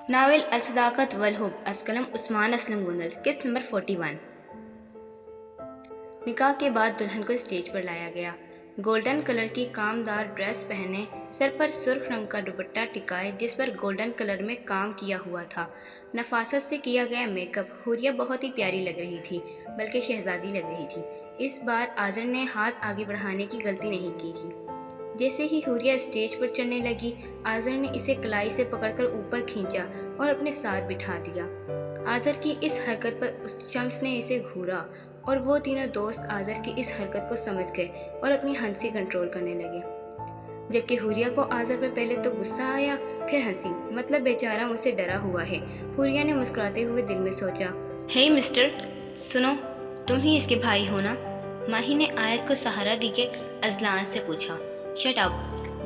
Novel Al Sadaqat والحب قلم عثمان اسلم گندل قسط number 41۔ نکاح کے بعد دلہن کو اسٹیج پر لایا گیا۔ گولڈن کلر کی کامدار ڈریس پہنے، سر پر سرخ رنگ کا دوپٹہ ٹکائے جس پر گولڈن کلر میں کام کیا ہوا تھا، نفاست سے کیا گیا میک اپ، حوریہ بہت ہی پیاری لگ رہی تھی، بلکہ شہزادی لگ رہی تھی۔ اس بار آذر نے ہاتھ آگے بڑھانے کی غلطی نہیں کی تھی۔ جیسے ہی حوریہ اسٹیج پر چڑھنے لگی، آذر نے اسے کلائی سے پکڑ کر اوپر کھینچا اور اپنے ساتھ بٹھا دیا۔ آذر کی اس حرکت پر اس شمس نے اسے گھورا اور وہ تینوں دوست آذر کی اس حرکت کو سمجھ گئے اور اپنی ہنسی کنٹرول کرنے لگے، جبکہ حوریہ کو آذر پر پہلے تو غصہ آیا پھر ہنسی، مطلب بیچارہ مجھ سے ڈرا ہوا ہے۔ حوریہ نے مسکراتے ہوئے دل میں سوچا، ہے مسٹر، سنو، تم ہی اس کے بھائی ہو نا؟ ماہی نے آیت کو سہارا دی کے اذلان سے پوچھا۔ شٹ اپ،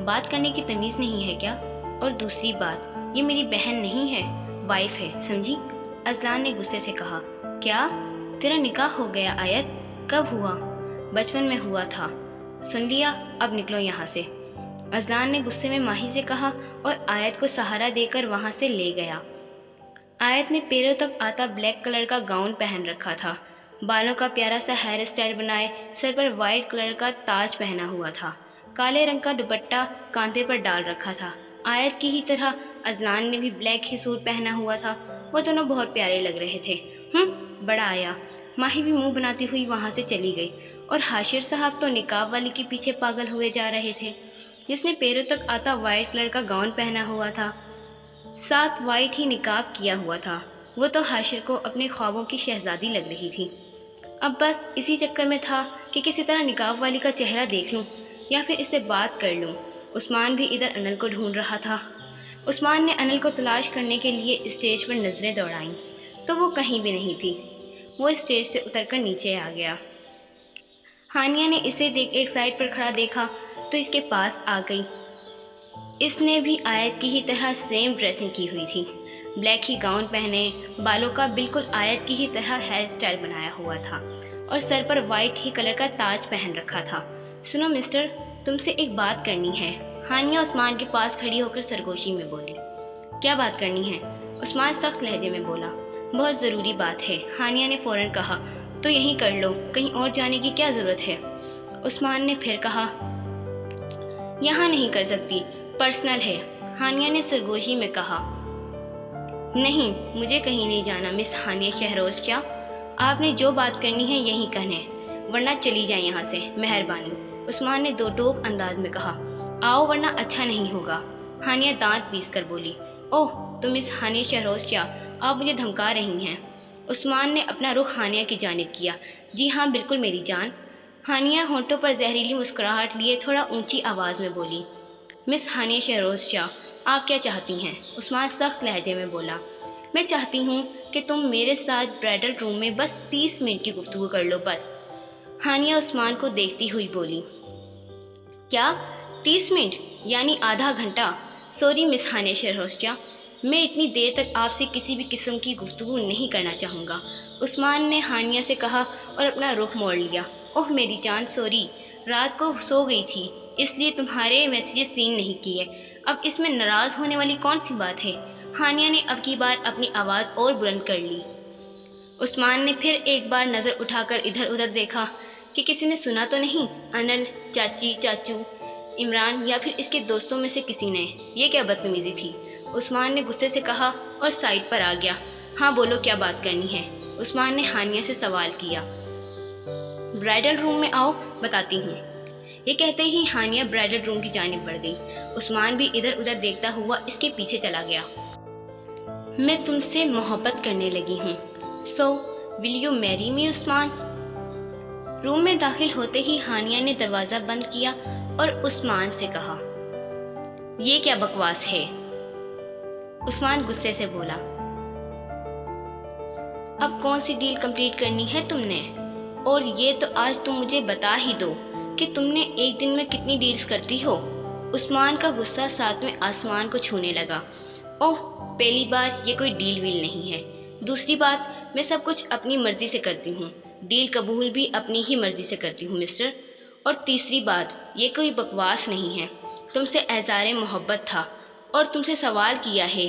بات کرنے کی تمیز نہیں ہے کیا؟ اور دوسری بات، یہ میری بہن نہیں ہے، وائف ہے، سمجھی؟ اذلان نے غصے سے کہا۔ کیا تیرا نکاح ہو گیا آیت؟ کب ہوا؟ بچپن میں ہوا تھا۔ سن لیا، اب نکلو یہاں سے، اذلان نے غصے میں ماہی سے کہا اور آیت کو سہارا دے کر وہاں سے لے گیا۔ آیت نے پیروں تک آتا بلیک کلر کا گاؤن پہن رکھا تھا، بالوں کا پیارا سا ہیئر اسٹائل بنائے، سر پر وائٹ کلر کا تاج پہنا ہوا تھا، کالے رنگ کا دوپٹہ کاندھے پر ڈال رکھا تھا۔ آیت کی ہی طرح اذلان نے بھی بلیک ہی سوٹ پہنا ہوا تھا، وہ دونوں بہت پیارے لگ رہے تھے۔ بڑا آیا۔ ماہی بھی منہ بناتی ہوئی وہاں سے چلی گئی اور حاشر صاحب تو نقاب والی کے پیچھے پاگل ہوئے جا رہے تھے، جس نے پیروں تک آتا وائٹ کلر کا گاؤن پہنا ہوا تھا، ساتھ وائٹ ہی نقاب کیا ہوا تھا۔ وہ تو حاشر کو اپنے خوابوں کی شہزادی لگ رہی تھی۔ اب بس اسی چکر میں تھا کہ کسی طرح نقاب والی کا چہرہ دیکھ لوں یا پھر اس سے بات کر لوں۔ عثمان بھی ادھر انل کو ڈھونڈ رہا تھا۔ عثمان نے انل کو تلاش کرنے کے لیے اسٹیج پر نظریں دوڑائیں تو وہ کہیں بھی نہیں تھی۔ وہ اسٹیج سے اتر کر نیچے آ گیا۔ ہانیہ نے اسے ایک سائڈ پر کھڑا دیکھا تو اس کے پاس آ گئی۔ اس نے بھی آیت کی ہی طرح سیم ڈریسنگ کی ہوئی تھی، بلیک ہی گاؤن پہنے، بالوں کا بالکل آیت کی ہی طرح ہیئر اسٹائل بنایا ہوا تھا اور سر پر وائٹ ہی کلر کا تاج پہن رکھا تھا۔ سنو مسٹر، تم سے ایک بات کرنی ہے، ہانیہ عثمان کے پاس کھڑی ہو کر سرگوشی میں بولی۔ کیا بات کرنی ہے؟ عثمان سخت لہجے میں بولا۔ بہت ضروری بات ہے، ہانیہ نے فوراً کہا۔ تو یہیں کر لو، کہیں اور جانے کی کیا ضرورت ہے؟ عثمان نے پھر کہا۔ یہاں نہیں کر سکتی، پرسنل ہے، ہانیہ نے سرگوشی میں کہا۔ نہیں، مجھے کہیں نہیں جانا مس ہانیہ شہروز شاہ، آپ نے جو بات کرنی ہے یہیں کہنے، ورنہ چلی جائیں یہاں سے، مہربانی، عثمان نے دو ٹوک انداز میں کہا۔ آؤ ورنہ اچھا نہیں ہوگا، ہانیہ دانت پیس کر بولی۔ اوہ، تو مس ہانیہ شہروز شاہ، آپ مجھے دھمکا رہی ہیں؟ عثمان نے اپنا رخ ہانیہ کی جانب کیا۔ جی ہاں بالکل میری جان، ہانیہ ہونٹوں پر زہریلی مسکراہٹ لیے تھوڑا اونچی آواز میں بولی۔ مس ہانیہ شہروز شاہ، آپ کیا چاہتی ہیں؟ عثمان سخت لہجے میں بولا۔ میں چاہتی ہوں کہ تم میرے ساتھ برائڈل روم میں بس 30 منٹ کی گفتگو کر لو، بس، ہانیہ عثمان کو دیکھتی ہوئی بولی۔ کیا 30 منٹ؟ یعنی آدھا گھنٹہ؟ سوری مس ہانیہ شہروز شاہ، میں اتنی دیر تک آپ سے کسی بھی قسم کی گفتگو نہیں کرنا چاہوں گا، عثمان نے ہانیہ سے کہا اور اپنا رخ موڑ لیا۔ اوہ میری جان، سوری، رات کو سو گئی تھی اس لیے تمہارے میسیجز سین نہیں کیے، اب اس میں ناراض ہونے والی کون سی بات ہے؟ ہانیہ نے اب کی بار اپنی آواز اور بلند کر لی۔ عثمان نے پھر ایک بار نظر اٹھا کر ادھر ادھر دیکھا کہ کسی نے سنا تو نہیں، انل، چاچی، چاچو، عمران یا پھر اس کے دوستوں میں سے کسی نے؟ یہ کیا بدتمیزی تھی؟ عثمان نے غصے سے کہا اور سائڈ پر آ گیا۔ ہاں بولو، کیا بات کرنی ہے؟ عثمان نے ہانیہ سے سوال کیا۔ برائڈل روم میں آؤ، بتاتی ہوں۔ یہ کہتے ہی ہانیہ برائڈل روم کی جانب بڑھ گئی۔ عثمان بھی ادھر ادھر دیکھتا ہوا اس کے پیچھے چلا گیا۔ میں تم سے محبت کرنے لگی ہوں، سو ول یو میری می عثمان؟ روم میں داخل ہوتے ہی ہانیہ نے دروازہ بند کیا اور عثمان سے کہا۔ یہ کیا بکواس ہے؟ عثمان غصے سے بولا۔ اب کون سی ڈیل کمپلیٹ کرنی ہے تم نے؟ اور یہ تو آج تم مجھے بتا ہی دو کہ تم نے ایک دن میں کتنی ڈیلز کرتی ہو؟ عثمان کا غصہ ساتویں آسمان کو چھونے لگا۔ اوہ، پہلی بات یہ کوئی ڈیل ویل نہیں ہے، دوسری بات میں سب کچھ اپنی مرضی سے کرتی ہوں، ڈیل قبول بھی اپنی ہی مرضی سے کرتی ہوں مسٹر، اور تیسری بات یہ کوئی بکواس نہیں ہے، تم سے اظہار محبت تھا اور تم سے سوال کیا ہے